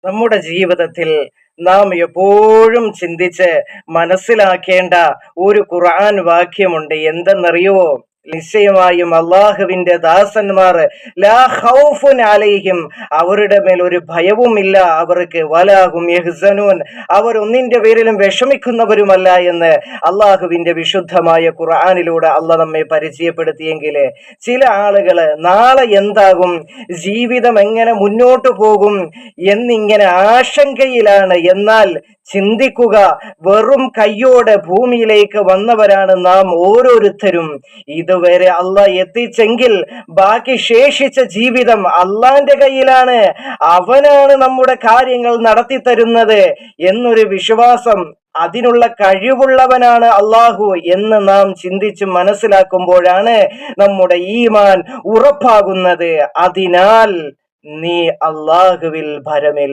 നമ്മുടെ ജീവിതത്തിൽ നാം എപ്പോഴും ചിന്തിച്ച് മനസ്സിലാക്കേണ്ട ഒരു ഖുർആൻ വാക്യമുണ്ട്. എന്തെന്നറിയുവോ? നിശ്ചയമായും അള്ളാഹുവിന്റെ ദാസന്മാർ ലാ ഖൗഫുൻ അലൈഹിം, അവരുടെ മേൽ ഒരു ഭയവുമില്ല അവർക്ക്, വലാഹും യഹ്സനൂൻ, അവർ ഒന്നിന്റെ പേരിലും വിഷമിക്കുന്നവരുമല്ല എന്ന് അള്ളാഹുവിന്റെ വിശുദ്ധമായ ഖുർആനിലൂടെ അള്ളാഹ് നമ്മെ പരിചയപ്പെടുത്തിയെങ്കിൽ ചില ആളുകള് നാളെ എന്താകും, ജീവിതം എങ്ങനെ മുന്നോട്ടു പോകും എന്നിങ്ങനെ ആശങ്കയിലാണ്. എന്നാൽ ചിന്തിക്കുക, വെറും കയ്യോടെ ഭൂമിയിലേക്ക് വന്നവരാണ് നാം ഓരോരുത്തരും. ഇതുവരെ അള്ളാഹ് എത്തിച്ചെങ്കിൽ ബാക്കി ശേഷിച്ച ജീവിതം അള്ളാന്റെ കയ്യിലാണ്, അവനാണ് നമ്മുടെ കാര്യങ്ങൾ നടത്തി തരുന്നത് എന്നൊരു വിശ്വാസം, അതിനുള്ള കഴിവുള്ളവനാണ് അള്ളാഹു എന്ന് നാം ചിന്തിച്ച് മനസ്സിലാക്കുമ്പോഴാണ് നമ്മുടെ ഈമാൻ ഉറപ്പാകുന്നത്. അതിനാൽ നീ അള്ളാഹുവിൽ ഭരമേൽപ്പിക്കുക.